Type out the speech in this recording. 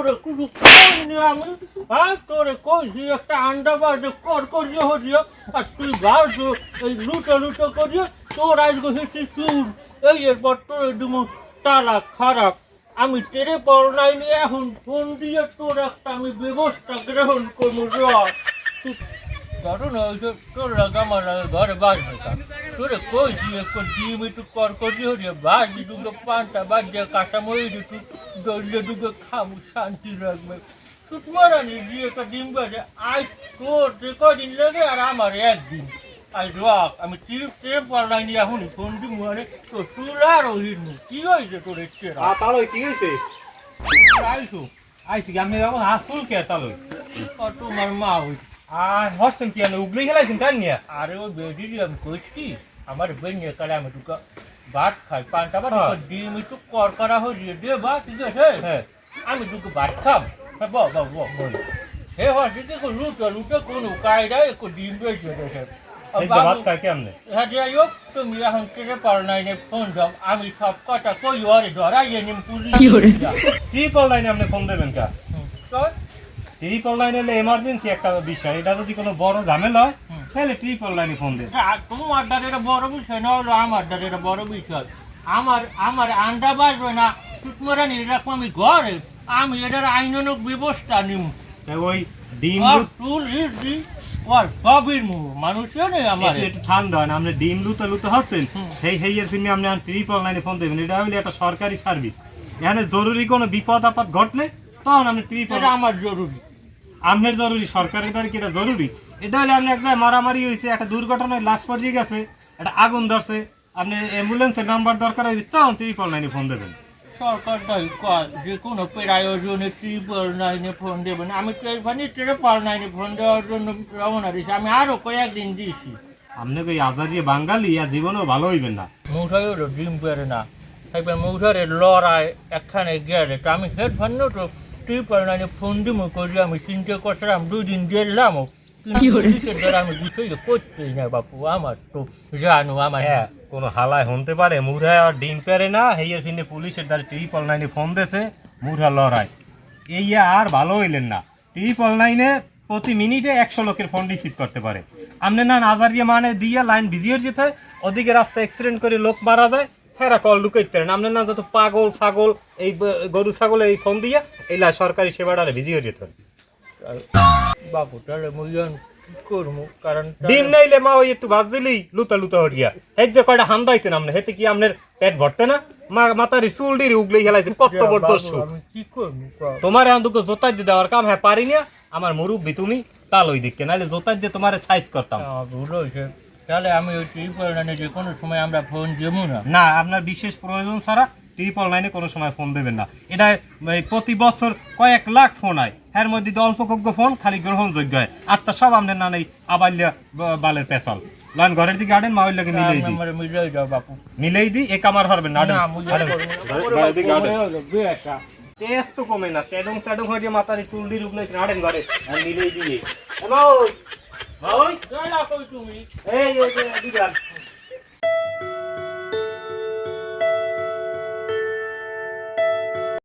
তোরে কিছু করিনি আমি। হ্যাঁ তোরে কইছি একটা আন্ডা বাজে করিয়ে হরিয়ে আর তুই বাজো এই লুটো করিয়ে তোর আজকে হয়েছে চুর। এই এরপর তোর দুমো তালা খারাপ। আমি তেরে পড়লাইনি এখন ফোন দিয়ে তোর একটা আমি ব্যবস্থা গ্রহণ করবো। কারণ ওই যে তোর লাগে আমার লাগে ঘরে বাজবে তা তোরে কইছি একটু ডিম একটু করিয়ে হরিয়ে বাজি দুটো পানটা বাজিয়ে কাঁচা মরিচ একটু দলিয়ে দুটো খাবো শান্তি রাখবে। সুতমারানি দিয়ে একটা ডিম বাজে আজ তোর যে কদিন লাগে আর আমার একদিন। আজ রাখ আমি টিপ পারলাইনি এখনই ফোন দিব মানে তো তোর আর হিরনু কি হয়েছে তোর একটু তাহলে কি হয়েছে? আইসো আইসি কি আমি বাবু হাসুল কে তাহলে তোমার মা হয়েছে। হরছেন কি আমি উগলি খেলাইছেন টান নিয়ে? আরে ওই বেডি আমি কইছি আমার বেঞ্জে কালে আমি দুটো ভাত খাই পান্তা ভাত ডিম একটু করা হয়ে দে বা ঠিক আছে। হ্যাঁ আমি দুটো ভাত খাম বল হে হচ্ছে দেখো লুটো কোনো কায়দায় একটু ডিম বেজে দেছে ভাত খাই কেমনে? হ্যাঁ যাই হোক তুমি এখন কেটে পারো না ফোন দাও আমি সব কথা কই ওরে ধরাইয়ে নিম পুলিশ ট্রিপল লাইনে আপনি ফোন দেবেন কা? ট্রিপল লাইনে হলে এমার্জেন্সি একটা বিষয়, এটা যদি কোনো বড় ঝামেলা হয় তাহলে ট্রিপল লাইনে ফোন দেন। তোমার দ্বারা এটা বড় বিষয় না হলো আমার দ্বারা এটা বড় বিষয়। আমার আন্ডা বাজবে না সুতরাং এরকম আমি ঘরে আমি এটার আইনানুক ব্যবস্থা নিম। ওই ডিম সবই মানুষের নেই আমার একটু ঠান্ডা হয় না, আপনি ডিম লুতে হচ্ছেন সেই এর জন্য আপনি ট্রিপল লাইনে ফোন দেবেন। এটা হইলে একটা সরকারি সার্ভিস, এখানে জরুরি কোনো বিপদ আপদ ঘটলে তখন আপনি ট্রিপল। আমার জরুরি আপনার জরুরি সরকারের দ্বারা কি এটা জরুরি? এটা হলে আপনি এক জায়গায় মারামারি হয়েছে, একটা দুর্ঘটনায় লাশ পড়িয়ে গেছে, একটা আগুন ধরছে, আপনি অ্যাম্বুলেন্সের নাম্বার দরকার হবে তখন ট্রিপল লাইনে ফোন দেবেন। সরকারটাই কয় যে কোনো প্রয়োজনে ট্রিপল নাইনে ফোন দেবেন। আমি তো এখানে ট্রিপল নাইনে ফোন দেওয়ার জন্য রওনা দিয়েছি, আমি আরও কয়েকদিন দিয়েছি। আপনি ওই আজারিয়ে বাঙালি আর জীবনেও ভালো হইবেন না। মৌসাই হলো ডিম পেরে না একবার মৌসারের লড়াই একখানে গেলে তো আমি হেড ভান্নো তো ট্রিপল নাইনে ফোন দিব করি আমি চিন্তা করছিলাম 2 দিন গেলাম দ্বারা আমি বিষয় করতেই না বাপু আমার তো জানো আমার। হ্যাঁ কোনো হালায় হতে পারে মুড়া আর ডিম পেরে না হেয়ের ফিনে পুলিশের দ্বারা ট্রিপল নাইনে ফোন দিয়েছে মুড়া লড়াই এই আর ভালো হইলেন না। ট্রিপল নাইনে প্রতি মিনিটে 100 লোকের ফোন রিসিভ করতে পারে। আপনি না আজারিয়ে মানে দিয়ে লাইন বিজি হয়ে যেতে ওদিকে রাস্তা অ্যাক্সিডেন্ট করে লোক মারা যায়, হ্যাঁ কল ঢুকাইতে পারেন। আপনার না যত পাগল ছাগল এই গরু ছাগল এই ফোন দিয়ে এই সরকারি সেবাটা বিজি হয়ে যেত বাপু তাহলে মুইয়ান কি করবো কারণ ডিম নাইলে মা ওই একটু ভাজলি লুতা হরিয়া এই যে কয়টা হান্দাইতেন আপনি হেতে কি আপনার পেট ভরতে না? মাতারি চুলডির উগলে খেলাইছেন কত বড় দস্যু। কি করবো তোমার এখন দুটো জোতাই দিয়ে দেওয়ার কাম হ্যাঁ পারি না, আমার মুরব্বি তুমি তালই দেখকে নাহলে জোতাই দিয়ে তোমার সাইজ করতাম। ভুল হয়েছে তাহলে আমি ওই ট্রিপল নাইনে যে কোনো সময় আমরা ফোন দেবো না। না আপনার বিশেষ প্রয়োজন ছাড়া ট্রিপল লাইনে কোনো সময় ফোন দেবেন না। এটা প্রতি বছর কয়েক লাখ ফোন হয়, এর মধ্যে অল্পযোগ্য ফোন খালি গ্রহণযোগ্য হয়, আর তা সব আপনার না নেই আবাল্য বালের পেছাল লাইন ঘরের দিকে আড়েন মাউল লাগে মিলেই দিই মিলাই দাও বাপু মিলেই দিই এ কামার হরবেন না টেস্ট তো কমে না স্যাডং হয়ে মাথার চুলডি রুগনাইছেন আড়েন ঘরে আর মিলেই দিয়ে তুমি এই